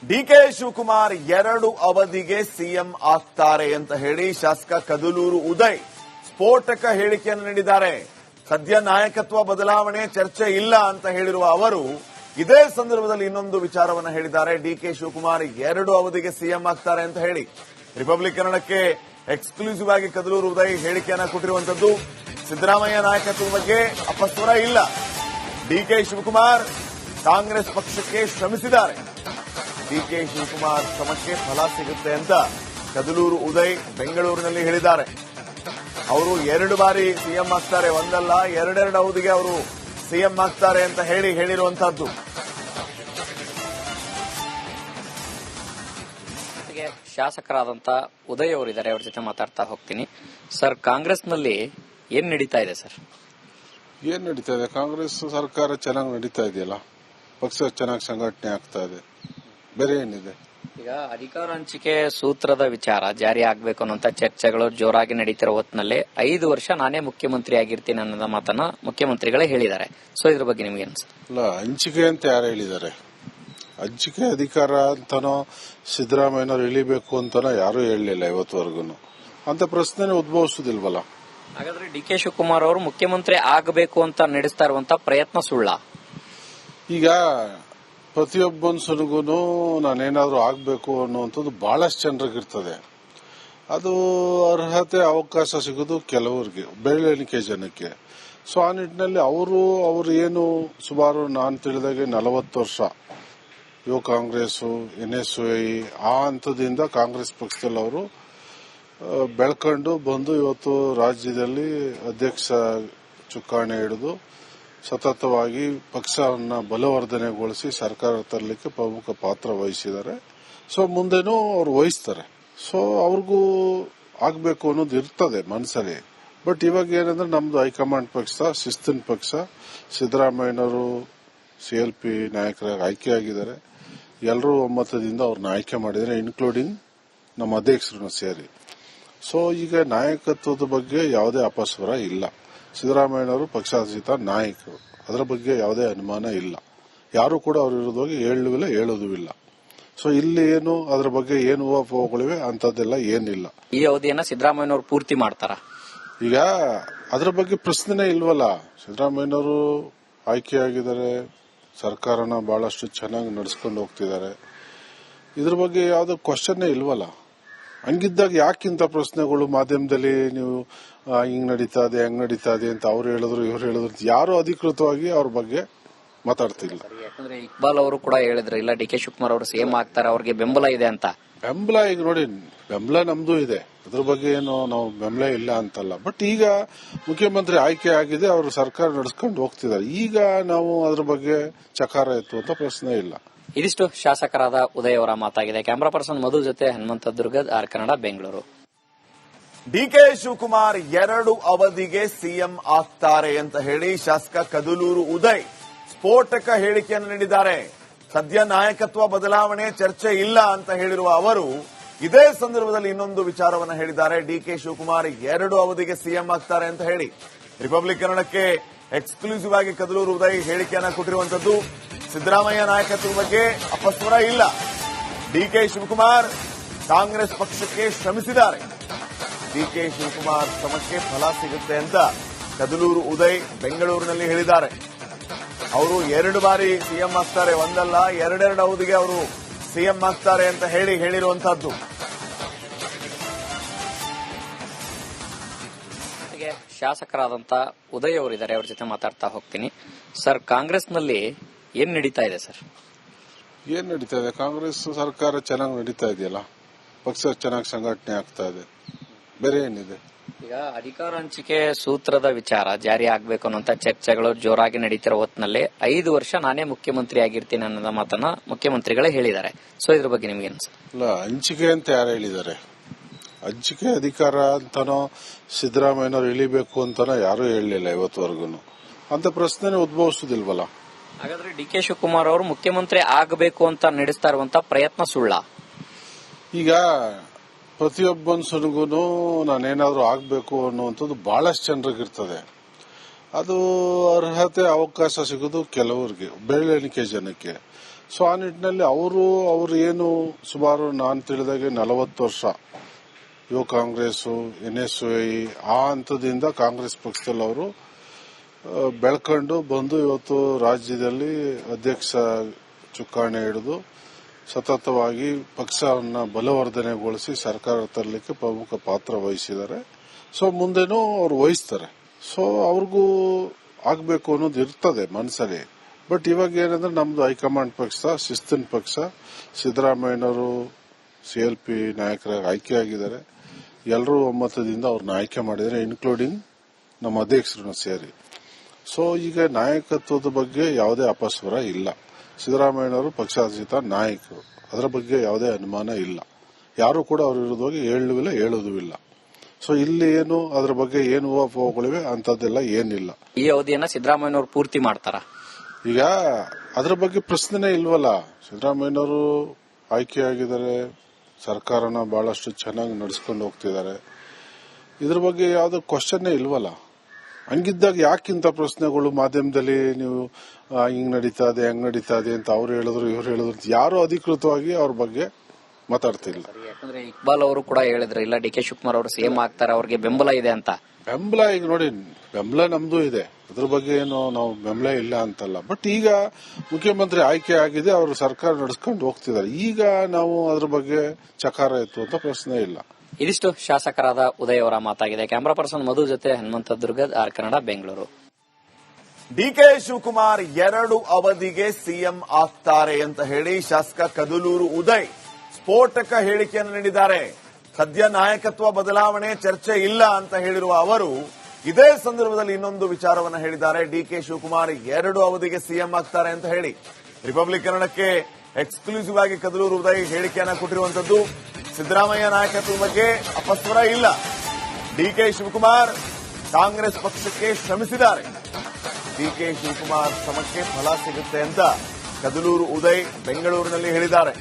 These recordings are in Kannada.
ಡಿಕೆ ಶಿವಕುಮಾರ್ 2 ಅವಧಿಗೆ ಸಿಎಂ ಆಗ್ತಾರೆ ಅಂತ ಹೇಳಿ ಶಾಸಕ ಕದಲೂರು ಉದಯ್ ಸ್ಫೋಟಕ ಹೇಳಿಕೆಯನ್ನು ನೀಡಿದ್ದಾರೆ. ಸದ್ಯ ನಾಯಕತ್ವ ಬದಲಾವಣೆ ಚರ್ಚೆ ಇಲ್ಲ ಅಂತ ಹೇಳಿರುವ ಅವರು ಇದೇ ಸಂದರ್ಭದಲ್ಲಿ ಇನ್ನೊಂದು ವಿಚಾರವನ್ನು ಹೇಳಿದ್ದಾರೆ. ಡಿಕೆ ಶಿವಕುಮಾರ್ 2 ಅವಧಿಗೆ ಸಿಎಂ ಆಗ್ತಾರೆ ಅಂತ ಹೇಳಿ ರಿಪಬ್ಲಿಕ್ ಕನ್ನಡಕ್ಕೆ ಎಕ್ಸ್ಕ್ಲೂಸಿವ್ ಆಗಿ ಕದಲೂರು ಉದಯ್ ಹೇಳಿಕೆಯನ್ನು ಕೊಟ್ಟಿರುವಂತದ್ದು. ಸಿದ್ದರಾಮಯ್ಯ ನಾಯಕತ್ವದ ಬಗ್ಗೆ ಅಪಸ್ವರ ಇಲ್ಲ. ಡಿಕೆ ಶಿವಕುಮಾರ್ ಕಾಂಗ್ರೆಸ್ ಪಕ್ಷಕ್ಕೆ ಶ್ರಮಿಸಿದ್ದಾರೆ. ಡಿಕೆ ಶಿವಕುಮಾರ್ ಶ್ರಮಕ್ಕೆ ಫಲ ಸಿಗುತ್ತೆ ಅಂತ ಕದಲೂರು ಉದಯ್ ಬೆಂಗಳೂರಿನಲ್ಲಿ ಹೇಳಿದ್ದಾರೆ. ಅವರು 2 ಬಾರಿ ಸಿಎಂ ಆಗ್ತಾರೆ, ಒಂದಲ್ಲ 2 ಅವಧಿಗೆ ಅವರು ಸಿಎಂ ಆಗ್ತಾರೆ ಅಂತ ಹೇಳಿರುವಂತಹದ್ದು. ಶಾಸಕರಾದಂತ ಉದಯ್ ಅವರಿದ್ದಾರೆ, ಅವ್ರ ಜೊತೆ ಮಾತಾಡ್ತಾ ಹೋಗ್ತೀನಿ. ಸರ್, ಕಾಂಗ್ರೆಸ್ನಲ್ಲಿ ಏನ್ ನಡೀತಾ ಇದೆ ಸರ್? ಏನ್ ನಡೀತಾ ಇದೆ? ಕಾಂಗ್ರೆಸ್ ಸರ್ಕಾರ ಚೆನ್ನಾಗಿ ನಡೀತಾ ಇದೆಯಲ್ಲ, ಪಕ್ಷ ಚೆನ್ನಾಗಿ ಸಂಘಟನೆ ಆಗ್ತಾ ಇದೆ, ಬೇರೆ ಏನಿದೆ? ಈಗ ಅಧಿಕಾರ ಹಂಚಿಕೆ ಸೂತ್ರದ ವಿಚಾರ ಜಾರಿ ಆಗ್ಬೇಕು ಅನ್ನೋಂತ ಚರ್ಚೆಗಳು ಜೋರಾಗಿ ನಡೀತಿರೋ ಹೊತ್ತಿನಲ್ಲಿ 5 ವರ್ಷ ನಾನೇ ಮುಖ್ಯಮಂತ್ರಿ ಆಗಿರ್ತೀನಿ ಅನ್ನೋ ಮಾತನ್ನ ಮುಖ್ಯಮಂತ್ರಿಗಳೇ ಹೇಳಿದ್ದಾರೆ. ಸೊ ಇದ್ರ ಬಗ್ಗೆ ನಿಮ್ಗೆ ಅನ್ಸುತ್ತೆ? ಅಲ್ಲ, ಹಂಚಿಕೆ ಅಂತ ಯಾರು ಹೇಳಿದ್ದಾರೆ? ಹಂಚಿಕೆ ಅಧಿಕಾರ ಅಂತಾನೋ ಸಿದ್ದರಾಮಯ್ಯನವ್ರು ಇಳಿಬೇಕು ಅಂತಾನೋ ಯಾರು ಹೇಳಲಿಲ್ಲ ಇವತ್ತುವರೆಗೂ. ಅಂತ ಪ್ರಶ್ನೆ ಉದ್ಭವಿಸುದಿಲ್ವಲ್ಲ. ಹಾಗಾದ್ರೆ ಡಿಕೆ ಶಿವಕುಮಾರ್ ಅವರು ಮುಖ್ಯಮಂತ್ರಿ ಆಗಬೇಕು ಅಂತ ನಡೆಸ್ತಾ ಇರುವಂತ ಪ್ರಯತ್ನ ಸುಳ್ಳ? ಈಗ ಪ್ರತಿಯೊಬ್ಬನ್ಸನಿಗೂ ನಾನೇನಾದ್ರೂ ಆಗ್ಬೇಕು ಅನ್ನುವಂಥದ್ದು ಬಹಳಷ್ಟು ಜನರಿಗಿರ್ತದೆ. ಅದು ಅರ್ಹತೆ ಅವಕಾಶ ಸಿಗೋದು ಕೆಲವರಿಗೆ, ಬೆರಳೆಣಿಕೆ ಜನಕ್ಕೆ. ಸೊ ಆ ನಿಟ್ಟಿನಲ್ಲಿ ಅವರು ಏನು ಸುಮಾರು ನಾನು ತಿಳಿದಾಗೆ 40 ವರ್ಷ ಯುವ ಕಾಂಗ್ರೆಸ್, NSY ಆ ಹಂತದಿಂದ ಕಾಂಗ್ರೆಸ್ ಪಕ್ಷದಲ್ಲಿ ಅವರು ಬೆಳ್ಕೊಂಡು ಬಂದು ಇವತ್ತು ರಾಜ್ಯದಲ್ಲಿ ಅಧ್ಯಕ್ಷ ಚುಕ್ಕಾಣಿ ಹಿಡಿದು ಸತತವಾಗಿ ಪಕ್ಷವನ್ನ ಬಲವರ್ಧನೆಗೊಳಿಸಿ ಸರ್ಕಾರ ತರಲಿಕ್ಕೆ ಪ್ರಮುಖ ಪಾತ್ರ ವಹಿಸಿದ್ದಾರೆ. ಸೊ ಮುಂದೆನೂ ಅವರು ವಹಿಸ್ತಾರೆ. ಸೊ ಅವ್ರಿಗೂ ಆಗ್ಬೇಕು ಅನ್ನೋದು ಇರ್ತದೆ ಮನಸ್ಸಲ್ಲಿ. ಬಟ್ ಇವಾಗ ಏನಂದ್ರೆ ನಮ್ದು ಹೈಕಮಾಂಡ್ ಪಕ್ಷ, ಶಿಸ್ತಿನ ಪಕ್ಷ, ಸಿದ್ದರಾಮಯ್ಯನವರು CLP ನಾಯಕರಾಗಿ ಆಯ್ಕೆಯಾಗಿದ್ದಾರೆ. ಎಲ್ಲರೂ ಒಮ್ಮತದಿಂದ ಅವ್ರನ್ನ ಆಯ್ಕೆ ಮಾಡಿದ್ದಾರೆ, ಇನ್ಕ್ಲೂಡಿಂಗ್ ನಮ್ಮ ಅಧ್ಯಕ್ಷರನ್ನ ಸೇರಿ. ಸೊ ಈಗ ನಾಯಕತ್ವದ ಬಗ್ಗೆ ಯಾವುದೇ ಅಪಸ್ವರ ಇಲ್ಲ. ಸಿದ್ದರಾಮಯ್ಯನವರು ಪಕ್ಷಾತೀತ ನಾಯಕರು, ಅದರ ಬಗ್ಗೆ ಯಾವುದೇ ಅನುಮಾನ ಇಲ್ಲ. ಯಾರು ಕೂಡ ಅವ್ರ ವಿರುದ್ಧವಾಗಿ ಹೇಳೋದು ಇಲ್ಲ. ಸೊ ಇಲ್ಲಿ ಏನು ಅದರ ಬಗ್ಗೆ ಏನು ಊಹಾಪೋಹಗಳಿವೆ ಅಂತದ್ದೆಲ್ಲ ಏನಿಲ್ಲ. ಈ ಅವಧಿಯನ್ನ ಸಿದ್ದರಾಮಯ್ಯನವರು ಪೂರ್ತಿ ಮಾಡ್ತಾರ? ಈಗ ಅದರ ಬಗ್ಗೆ ಪ್ರಶ್ನೆನೇ ಇಲ್ವಲ್ಲ. ಸಿದ್ದರಾಮಯ್ಯನವರು ಆಯ್ಕೆಯಾಗಿದ್ದಾರೆ, ಸರ್ಕಾರನ ಬಹಳಷ್ಟು ಚೆನ್ನಾಗಿ ನಡೆಸ್ಕೊಂಡು ಹೋಗ್ತಿದ್ದಾರೆ. ಇದ್ರ ಬಗ್ಗೆ ಯಾವುದೋ ಕ್ವಶನ್ನೇ ಇಲ್ವಲ್ಲ. ಹಂಗಿದ್ದಾಗ ಯಾಕಿಂತ ಪ್ರಶ್ನೆಗಳು ಮಾಧ್ಯಮದಲ್ಲಿ ನೀವು ಹಿಂಗ್ ನಡೀತಾ ಇದೆ, ಹೆಂಗ್ ನಡೀತಾ ಇದೆ ಅಂತ ಅವ್ರು ಹೇಳಿದ್ರು ಇವ್ರು ಹೇಳಿದ್ರು, ಯಾರು ಅಧಿಕೃತವಾಗಿ ಅವ್ರ ಬಗ್ಗೆ ಮಾತಾಡ್ತಿಲ್ಲ. ಯಾಕಂದ್ರೆ ಇಕ್ಬಾಲ್ ಅವರು ಕೂಡ ಹೇಳಿದ್ರು, ಇಲ್ಲ ಡಿಕೆ ಶಿವಕುಮಾರ್ ಅವರು ಸಿಎಂ ಆಗ್ತಾರೆ, ಅವ್ರಿಗೆ ಬೆಂಬಲ ಇದೆ ಅಂತ. ಬೆಂಬಲ ಈಗ ನೋಡಿ, ಬೆಂಬಲ ನಮ್ದು ಇದೆ, ಅದ್ರ ಬಗ್ಗೆ ಏನು ನಾವು ಬೆಂಬಲ ಇಲ್ಲ ಅಂತಲ್ಲ. ಬಟ್ ಈಗ ಮುಖ್ಯಮಂತ್ರಿ ಆಯ್ಕೆ ಆಗಿದೆ, ಅವರು ಸರ್ಕಾರ ನಡೆಸ್ಕೊಂಡು ಹೋಗ್ತಿದ್ದಾರೆ. ಈಗ ನಾವು ಅದ್ರ ಬಗ್ಗೆ ಚಕಾರ ಎತ್ತು ಅಂತ ಪ್ರಶ್ನೆ ಇಲ್ಲ. ಇದಿಷ್ಟು ಶಾಸಕರಾದ ಉದಯ್ ಅವರ ಮಾತಾಗಿದೆ. ಕ್ಯಾಮರಾ ಪರ್ಸನ್ ಮಧು ಜೊತೆ ಹನುಮಂತ ದುರ್ಗದ್, ಆರ್ ಕನ್ನಡ, ಬೆಂಗಳೂರು. ಡಿಕೆ ಶಿವಕುಮಾರ್ 2 ಅವಧಿಗೆ ಸಿಎಂ ಆಗ್ತಾರೆ ಅಂತ ಹೇಳಿ ಶಾಸಕ ಕದಲೂರು ಉದಯ್ ಸ್ಫೋಟಕ ಹೇಳಿಕೆಯನ್ನು ನೀಡಿದ್ದಾರೆ. ಸದ್ಯ ನಾಯಕತ್ವ ಬದಲಾವಣೆ ಚರ್ಚೆ ಇಲ್ಲ ಅಂತ ಹೇಳಿರುವ ಅವರು ಇದೇ ಸಂದರ್ಭದಲ್ಲಿ ಇನ್ನೊಂದು ವಿಚಾರವನ್ನು ಹೇಳಿದ್ದಾರೆ. ಡಿಕೆ ಶಿವಕುಮಾರ್ 2 ಅವಧಿಗೆ ಸಿಎಂ ಆಗ್ತಾರೆ ಅಂತ ಹೇಳಿ ರಿಪಬ್ಲಿಕ್ ಕನ್ನಡಕ್ಕೆ ಎಕ್ಸ್ಕ್ಲೂಸಿವ್ ಆಗಿ ಕದಲೂರು ಉದಯ್ ಹೇಳಿಕೆಯನ್ನು ಕೊಟ್ಟಿರುವಂತದ್ದು. ಸಿದ್ದರಾಮಯ್ಯ ನಾಯಕತ್ವದ ಬಗ್ಗೆ ಅಪಸ್ವರ ಇಲ್ಲ. ಡಿಕೆ ಶಿವಕುಮಾರ್ ಕಾಂಗ್ರೆಸ್ ಪಕ್ಷಕ್ಕೆ ಶ್ರಮಿಸಿದ್ದಾರೆ. ಡಿಕೆ ಶಿವಕುಮಾರ್ ಶ್ರಮಕ್ಕೆ ಫಲ ಸಿಗುತ್ತೆ ಅಂತ ಕದಲೂರು ಉದಯ್ ಬೆಂಗಳೂರಿನಲ್ಲಿ ಹೇಳಿದ್ದಾರೆ. ಅವರು 2 ಬಾರಿ ಸಿಎಂ ಆಗ್ತಾರೆ, ಒಂದಲ್ಲ 2 ಅವಧಿಗೆ ಅವರು ಸಿಎಂ ಆಗ್ತಾರೆ ಅಂತ ಹೇಳಿರುವಂತಹದ್ದು. ಶಾಸಕರಾದಂತ ಉದಯ್ ಅವರಿದ್ದಾರೆ, ಅವ್ರ ಜೊತೆ ಮಾತಾಡ್ತಾ ಹೋಗ್ತೀನಿ. ಸರ್, ಕಾಂಗ್ರೆಸ್ನಲ್ಲಿ ಏನ್ ನಡೀತಾ ಇದೆ ಸರ್? ಏನ್ ನಡೀತಾ ಇದೆ? ಕಾಂಗ್ರೆಸ್ ಸರ್ಕಾರ ಚೆನ್ನಾಗಿ ನಡೀತಾ ಇದೆಯಲ್ಲ, ಪಕ್ಷ ಚೆನ್ನಾಗಿ ಸಂಘಟನೆ ಆಗ್ತಾ ಇದೆ, ಬೇರೆ ಏನಿದೆ? ಈಗ ಅಧಿಕಾರ ಹಂಚಿಕೆ ಸೂತ್ರದ ವಿಚಾರ ಜಾರಿ ಆಗ್ಬೇಕು ಅನ್ನೋಂತ ಚರ್ಚೆಗಳು ಜೋರಾಗಿ ನಡೀತಿರೋ ಹೊತ್ತಿನಲ್ಲಿ 5 ವರ್ಷ ನಾನೇ ಮುಖ್ಯಮಂತ್ರಿ ಆಗಿರ್ತೀನಿ ಅನ್ನೋ ಮಾತನ್ನ ಮುಖ್ಯಮಂತ್ರಿಗಳೇ ಹೇಳಿದ್ದಾರೆ. ಸೊ ಇದ್ರ ಬಗ್ಗೆ ನಿಮ್ಗೆ ಅನ್ಸುತ್ತೆ? ಅಲ್ಲ, ಹಂಚಿಕೆ ಅಂತ ಯಾರು ಹೇಳಿದ್ದಾರೆ? ಹಂಚಿಕೆ ಅಧಿಕಾರ ಅಂತಾನೋ ಸಿದ್ದರಾಮಯ್ಯನವ್ರು ಇಳಿಬೇಕು ಅಂತಾನೋ ಯಾರು ಹೇಳಲಿಲ್ಲ ಇವತ್ತುವರೆಗೂ. ಅಂತ ಪ್ರಶ್ನೆ ಉದ್ಭವಿಸುದಿಲ್ವಲ್ಲ. ಹಾಗಾದ್ರೆ ಡಿಕೆ ಶಿವಕುಮಾರ್ ಅವರು ಮುಖ್ಯಮಂತ್ರಿ ಆಗಬೇಕು ಅಂತ ನಡೆಸ್ತಾ ಇರುವಂತ ಪ್ರಯತ್ನ ಸುಳ್ಳ? ಈಗ ಪ್ರತಿಯೊಬ್ಬನ್ಸನಿಗೂ ನಾನೇನಾದ್ರೂ ಆಗ್ಬೇಕು ಅನ್ನುವಂಥದ್ದು ಬಹಳಷ್ಟು ಜನರಿಗಿರ್ತದೆ. ಅದು ಅರ್ಹತೆ ಅವಕಾಶ ಸಿಗೋದು ಕೆಲವರಿಗೆ, ಬೆರಳೆಣಿಕೆ ಜನಕ್ಕೆ. ಸೊ ಆ ನಿಟ್ಟಿನಲ್ಲಿ ಅವರು ಏನು ಸುಮಾರು ನಾನು ತಿಳಿದಾಗೆ 40 ವರ್ಷ ಯುವ ಕಾಂಗ್ರೆಸ್ NSY ಆ ಹಂತದಿಂದ ಕಾಂಗ್ರೆಸ್ ಪಕ್ಷದಲ್ಲಿ ಅವರು ಬೆಳ್ಕೊಂಡು ಬಂದು ಇವತ್ತು ರಾಜ್ಯದಲ್ಲಿ ಅಧ್ಯಕ್ಷ ಚುಕ್ಕಾಣಿ ಹಿಡಿದು ಸತತವಾಗಿ ಪಕ್ಷವನ್ನ ಬಲವರ್ಧನೆಗೊಳಿಸಿ ಸರ್ಕಾರ ತರಲಿಕ್ಕೆ ಪ್ರಮುಖ ಪಾತ್ರ ವಹಿಸಿದ್ದಾರೆ. ಸೊ ಮುಂದೆನೂ ಅವ್ರು ವಹಿಸ್ತಾರೆ. ಸೊ ಅವ್ರಿಗೂ ಆಗ್ಬೇಕು ಅನ್ನೋದು ಇರ್ತದೆ ಮನಸ್ಸಲ್ಲಿ. ಬಟ್ ಇವಾಗ ಏನಂದ್ರೆ ನಮ್ದು ಹೈಕಮಾಂಡ್ ಪಕ್ಷ, ಶಿಸ್ತಿನ ಪಕ್ಷ, ಸಿದ್ದರಾಮಯ್ಯನವರು CLP ನಾಯಕರಾಗಿ ಆಯ್ಕೆಯಾಗಿದ್ದಾರೆ. ಎಲ್ಲರೂ ಒಮ್ಮತದಿಂದ ಅವ್ರನ್ನ ಆಯ್ಕೆ ಮಾಡಿದ್ದಾರೆ, ಇನ್ಕ್ಲೂಡಿಂಗ್ ನಮ್ಮ ಅಧ್ಯಕ್ಷರನ್ನು ಸೇರಿ. ಸೊ ಈಗ ನಾಯಕತ್ವದ ಬಗ್ಗೆ ಯಾವುದೇ ಅಪಸ್ವರ ಇಲ್ಲ. ಸಿದ್ದರಾಮಯ್ಯನವರು ಪಕ್ಷಾತೀತ ನಾಯಕರು, ಅದರ ಬಗ್ಗೆ ಯಾವುದೇ ಅನುಮಾನ ಇಲ್ಲ. ಯಾರು ಕೂಡ ಅವ್ರ ವಿರುದ್ಧವಾಗಿ ಹೇಳುವಿಲ್ಲ, ಹೇಳೋದು ಇಲ್ಲ. ಸೊ ಇಲ್ಲಿ ಏನು ಅದ್ರ ಬಗ್ಗೆ ಏನು ಊಹಾಪೋಹಗಳಿವೆ ಅಂತದ್ದೆಲ್ಲ ಏನಿಲ್ಲ. ಈ ಅವಧಿಯನ್ನ ಸಿದ್ದರಾಮಯ್ಯನವರು ಪೂರ್ತಿ ಮಾಡ್ತಾರ? ಈಗ ಅದ್ರ ಬಗ್ಗೆ ಪ್ರಶ್ನೆನೇ ಇಲ್ವಲ್ಲ. ಸಿದ್ದರಾಮಯ್ಯನವರು ಆಯ್ಕೆಯಾಗಿದ್ದಾರೆ, ಸರ್ಕಾರನ ಬಹಳಷ್ಟು ಚೆನ್ನಾಗಿ ನಡೆಸ್ಕೊಂಡು ಹೋಗ್ತಿದ್ದಾರೆ. ಇದ್ರ ಬಗ್ಗೆ ಯಾವ್ದು ಕ್ವಶನ್ನೇ ಇಲ್ವಲ್ಲ. ಹಂಗಿದ್ದಾಗ ಯಾಕಿಂತ ಪ್ರಶ್ನೆಗಳು ಮಾಧ್ಯಮದಲ್ಲಿ ನೀವು ಹಿಂಗ್ ನಡೀತಾ ಇದೆ ಹಂಗ್ ನಡೀತಾ ಇದೆ ಅಂತ ಅವ್ರು ಹೇಳಿದ್ರು ಇವ್ರು ಹೇಳಿದ್ರು, ಯಾರು ಅಧಿಕೃತವಾಗಿ ಅವ್ರ ಬಗ್ಗೆ ಮಾತಾಡ್ತಿಲ್ಲ. ಯಾಕಂದ್ರೆ ಇಕ್ಬಾಲ್ ಅವರು ಕೂಡ ಹೇಳಿದ್ರು, ಇಲ್ಲ DK ಶಿವಕುಮಾರ್ ಅವರು CM ಆಗ್ತಾರೆ, ಅವ್ರಿಗೆ ಬೆಂಬಲ ಇದೆ ಅಂತ. ಬೆಂಬಲ ಈಗ ನೋಡಿ, ಬೆಂಬಲ ನಮ್ದು ಇದೆ, ಅದ್ರ ಬಗ್ಗೆ ಏನು ನಾವು ಬೆಂಬಲ ಇಲ್ಲ ಅಂತಲ್ಲ. ಬಟ್ ಈಗ ಮುಖ್ಯಮಂತ್ರಿ ಆಯ್ಕೆ ಆಗಿದೆ, ಅವರು ಸರ್ಕಾರ ನಡೆಸ್ಕೊಂಡು ಹೋಗ್ತಿದ್ದಾರೆ. ಈಗ ನಾವು ಅದ್ರ ಬಗ್ಗೆ ಚಕಾರ ಎತ್ತುವಂತ ಪ್ರಶ್ನೆ ಇಲ್ಲ. ಇದಿಷ್ಟು ಶಾಸಕರಾದ ಉದಯ್ ಅವರ ಮಾತಾಗಿದೆ. ಕ್ಯಾಮರಾ ಪರ್ಸನ್ ಮಧು ಜೊತೆ ಹನುಮಂತ ದುರ್ಗದ್, ಆರ್ ಕನ್ನಡ, ಬೆಂಗಳೂರು. DK ಶಿವಕುಮಾರ್ 2 ಅವಧಿಗೆ CM ಆಗ್ತಾರೆ ಅಂತ ಹೇಳಿ ಶಾಸಕ ಕದಲೂರು ಉದಯ್ ಸ್ಫೋಟಕ ಹೇಳಿಕೆಯನ್ನು ನೀಡಿದ್ದಾರೆ. ಸದ್ಯ ನಾಯಕತ್ವ ಬದಲಾವಣೆ ಚರ್ಚೆ ಇಲ್ಲ ಅಂತ ಹೇಳಿರುವ ಅವರು ಇದೇ ಸಂದರ್ಭದಲ್ಲಿ ಇನ್ನೊಂದು ವಿಚಾರವನ್ನು ಹೇಳಿದ್ದಾರೆ. DK ಶಿವಕುಮಾರ್ 2 ಅವಧಿಗೆ CM ಆಗ್ತಾರೆ ಅಂತ ಹೇಳಿ ರಿಪಬ್ಲಿಕ್ ಕನ್ನಡಕ್ಕೆ ಎಕ್ಸ್ಕ್ಲೂಸಿವ್ ಆಗಿ ಕದಲೂರು ಉದಯ್ ಹೇಳಿಕೆಯನ್ನು ಕೊಟ್ಟಿರುವಂತದ್ದು. ಸಿದ್ದರಾಮಯ್ಯ ನಾಯಕತ್ವದ ಬಗ್ಗೆ ಅಪಸ್ವರ ಇಲ್ಲ. DK ಶಿವಕುಮಾರ್ ಕಾಂಗ್ರೆಸ್ ಪಕ್ಷಕ್ಕೆ ಶ್ರಮಿಸಿದ್ದಾರೆ. DK ಶಿವಕುಮಾರ್ ಶ್ರಮಕ್ಕೆ ಫಲ ಸಿಗುತ್ತೆ ಅಂತ ಕದಲೂರು ಉದಯ್ ಬೆಂಗಳೂರಿನಲ್ಲಿ ಹೇಳಿದ್ದಾರೆ.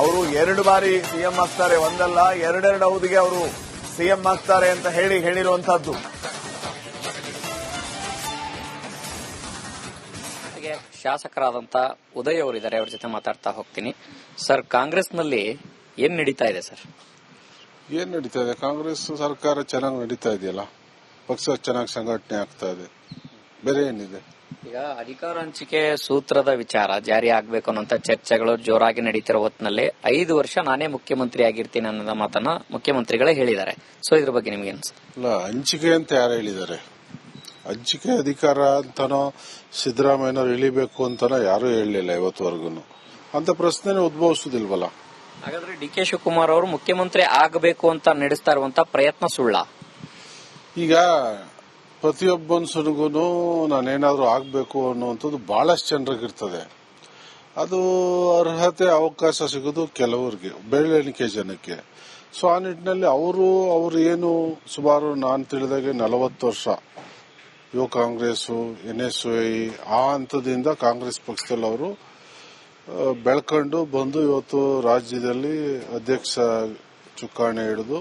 ಅವರು 2 ಬಾರಿ CM ಆಗ್ತಾರೆ, ಒಂದಲ್ಲ 2 ಅವಧಿಗೆ ಅವರು CM ಆಗ್ತಾರೆ ಅಂತ ಹೇಳಿರುವಂತಹದ್ದು. ಶಾಸಕರಾದಂತ ಉದಯ್ ಅವರಿದ್ದಾರೆ, ಅವ್ರ ಜೊತೆ ಮಾತಾಡ್ತಾ ಹೋಗ್ತೀನಿ. ಸರ್, ಕಾಂಗ್ರೆಸ್ನಲ್ಲಿ ಏನ್ ನಡೀತಾ ಇದೆ ಸರ್? ಏನ್ ನಡೀತಾ ಇದೆ? ಕಾಂಗ್ರೆಸ್ ಸರ್ಕಾರ ಚೆನ್ನಾಗಿ ನಡೀತಾ ಇದೆಯಲ್ಲ, ಪಕ್ಷ ಚೆನ್ನಾಗಿ ಸಂಘಟನೆ ಆಗ್ತಾ ಇದೆ, ಬೇರೆ ಏನಿದೆ? ಈಗ ಅಧಿಕಾರ ಹಂಚಿಕೆ ಸೂತ್ರದ ವಿಚಾರ ಜಾರಿ ಆಗ್ಬೇಕು ಅನ್ನೋಂತ ಚರ್ಚೆಗಳು ಜೋರಾಗಿ ನಡೀತಿರೋ ಹೊತ್ತಿನಲ್ಲಿ 5 ವರ್ಷ ನಾನೇ ಮುಖ್ಯಮಂತ್ರಿ ಆಗಿರ್ತೀನಿ ಅನ್ನೋ ಮಾತನ್ನ ಮುಖ್ಯಮಂತ್ರಿಗಳೇ ಹೇಳಿದ್ದಾರೆ. ಸೊ ಇದ್ರ ಬಗ್ಗೆ ನಿಮ್ಗೆ ಇಲ್ಲ, ಹಂಚಿಕೆ ಅಂತ ಯಾರು ಹೇಳಿದ್ದಾರೆ? ಹಂಚಿಕೆ ಅಧಿಕಾರ ಅಂತಾನೋ ಸಿದ್ದರಾಮಯ್ಯನವ್ರು ಇಳಿಬೇಕು ಅಂತಾನೋ ಯಾರು ಹೇಳಲಿಲ್ಲ ಇವತ್ತುವರೆಗೂ. ಅಂತ ಪ್ರಶ್ನೆ ಉದ್ಭವಿಸುದಿಲ್ವಲ್ಲ. ಹಾಗಾದ್ರೆ DK ಶಿವಕುಮಾರ್ ಅವರು ಮುಖ್ಯಮಂತ್ರಿ ಆಗಬೇಕು ಅಂತ ನಡೆಸ್ತಾ ಇರುವಂತ ಪ್ರಯತ್ನ ಸುಳ್ಳ? ಈಗ ಪ್ರತಿಯೊಬ್ಬನ್ಸನಿಗೂ ನಾನೇನಾದ್ರೂ ಆಗ್ಬೇಕು ಅನ್ನುವಂಥದ್ದು ಬಹಳಷ್ಟು ಜನರಿಗಿರ್ತದೆ. ಅದು ಅರ್ಹತೆ ಅವಕಾಶ ಸಿಗೋದು ಕೆಲವರಿಗೆ, ಬೆರಳೆಣಿಕೆ ಜನಕ್ಕೆ. ಸೊ ಆ ನಿಟ್ಟಿನಲ್ಲಿ ಅವರು ಏನು ಸುಮಾರು ನಾನು ತಿಳಿದಾಗೆ 40 ವರ್ಷ ಯುವ ಕಾಂಗ್ರೆಸ್ NSY ಆ ಹಂತದಿಂದ ಕಾಂಗ್ರೆಸ್ ಪಕ್ಷದಲ್ಲಿ ಅವರು ಬೆಳ್ಕೊಂಡು ಬಂದು ಇವತ್ತು ರಾಜ್ಯದಲ್ಲಿ ಅಧ್ಯಕ್ಷ ಚುಕ್ಕಾಣಿ ಹಿಡಿದು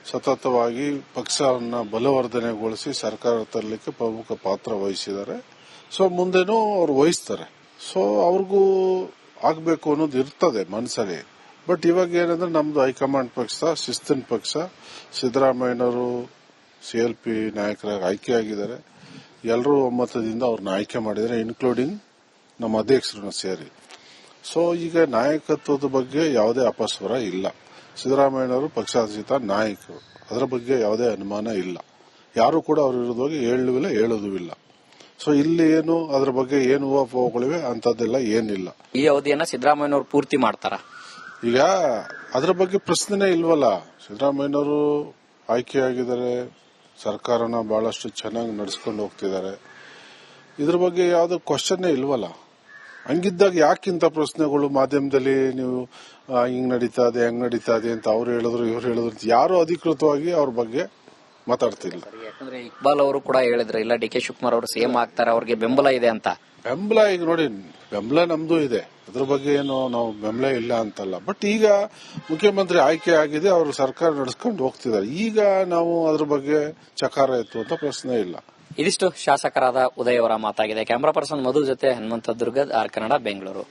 ಸತತವಾಗಿ ಪಕ್ಷವನ್ನ ಬಲವರ್ಧನೆಗೊಳಿಸಿ ಸರ್ಕಾರ ತರಲಿಕ್ಕೆ ಪ್ರಮುಖ ಪಾತ್ರ ವಹಿಸಿದ್ದಾರೆ. ಸೊ ಮುಂದೆನೂ ಅವ್ರು ವಹಿಸ್ತಾರೆ. ಸೊ ಅವ್ರಿಗೂ ಆಗ್ಬೇಕು ಅನ್ನೋದು ಇರ್ತದೆ ಮನಸ್ಸಲ್ಲಿ. ಬಟ್ ಇವಾಗ ಏನಂದ್ರೆ ನಮ್ದು ಹೈಕಮಾಂಡ್ ಪಕ್ಷ, ಶಿಸ್ತಿನ ಪಕ್ಷ, ಸಿದ್ದರಾಮಯ್ಯನವರು CLP ನಾಯಕರಾಗಿ ಆಯ್ಕೆಯಾಗಿದ್ದಾರೆ. ಎಲ್ಲರೂ ಒಮ್ಮತದಿಂದ ಅವ್ರನ್ನ ಆಯ್ಕೆ ಮಾಡಿದ್ದಾರೆ, ಇನ್ಕ್ಲೂಡಿಂಗ್ ನಮ್ಮ ಅಧ್ಯಕ್ಷರನ್ನು ಸೇರಿ. ಸೊ ಈಗ ನಾಯಕತ್ವದ ಬಗ್ಗೆ ಯಾವುದೇ ಅಪಸ್ವರ ಇಲ್ಲ. ಸಿದ್ದರಾಮಯ್ಯನವರು ಪಕ್ಷಾತೀತ ನಾಯಕರು, ಅದರ ಬಗ್ಗೆ ಯಾವುದೇ ಅನುಮಾನ ಇಲ್ಲ. ಯಾರು ಕೂಡ ಅವ್ರ ವಿರುದ್ಧವಾಗಿ ಹೇಳುವಿಲ್ಲ, ಹೇಳೋದು ಇಲ್ಲ. ಸೊ ಇಲ್ಲಿ ಏನು ಅದ್ರ ಬಗ್ಗೆ ಏನು ಊಹಾಪೋಹಗಳಿವೆ ಅಂತದ್ದೆಲ್ಲ ಏನಿಲ್ಲ. ಈ ಅವಧಿಯನ್ನ ಸಿದ್ದರಾಮಯ್ಯನವರು ಪೂರ್ತಿ ಮಾಡ್ತಾರ? ಈಗ ಅದ್ರ ಬಗ್ಗೆ ಪ್ರಶ್ನೆನೇ ಇಲ್ವಲ್ಲ. ಸಿದ್ದರಾಮಯ್ಯನವರು ಆಯ್ಕೆಯಾಗಿದ್ದಾರೆ, ಸರ್ಕಾರನ ಬಹಳಷ್ಟು ಚೆನ್ನಾಗಿ ನಡೆಸ್ಕೊಂಡು ಹೋಗ್ತಿದ್ದಾರೆ. ಇದ್ರ ಬಗ್ಗೆ ಯಾವ್ದು ಕ್ವಶನ್ನೇ ಇಲ್ವಲ್ಲ. ಹಂಗಿದ್ದಾಗ ಯಾಕಿಂತ ಪ್ರಶ್ನೆಗಳು ಮಾಧ್ಯಮದಲ್ಲಿ ನೀವು ಹಿಂಗ್ ನಡೀತಾ ಇದೆ ಹಂಗ್ ನಡೀತಾ ಇದೆ ಅಂತ ಅವ್ರು ಹೇಳಿದ್ರು ಇವ್ರು ಹೇಳಿದ್ರು, ಯಾರು ಅಧಿಕೃತವಾಗಿ ಅವ್ರ ಬಗ್ಗೆ ಮಾತಾಡ್ತಿಲ್ಲ. ಯಾಕಂದ್ರೆ ಇಕ್ಬಾಲ್ ಅವರು ಕೂಡ ಹೇಳಿದ್ರು, ಇಲ್ಲ DK ಶಿವಕುಮಾರ್ ಅವರು CM ಆಗ್ತಾರೆ, ಅವ್ರಿಗೆ ಬೆಂಬಲ ಇದೆ ಅಂತ. ಬೆಂಬಲ ಈಗ ನೋಡಿ, ಬೆಂಬಲ ನಮ್ದು ಇದೆ, ಅದ್ರ ಬಗ್ಗೆ ಏನು ನಾವು ಬೆಂಬಲ ಇಲ್ಲ ಅಂತಲ್ಲ. ಬಟ್ ಈಗ ಮುಖ್ಯಮಂತ್ರಿ ಆಯ್ಕೆ ಆಗಿದೆ, ಅವರು ಸರ್ಕಾರ ನಡೆಸ್ಕೊಂಡು ಹೋಗ್ತಿದ್ದಾರೆ. ಈಗ ನಾವು ಅದ್ರ ಬಗ್ಗೆ ಚಕಾರ ಎತ್ತುವಂತ ಪ್ರಶ್ನೆ ಇಲ್ಲ. ಇದಿಷ್ಟು ಶಾಸಕರಾದ ಉದಯ್ ಅವರ ಮಾತಾಗಿದೆ. ಕ್ಯಾಮರಾ ಪರ್ಸನ್ ಮಧು ಜೊತೆ ಹನುಮಂತ ದುರ್ಗದ್, ಆರ್ ಕನ್ನಡ, ಬೆಂಗಳೂರು.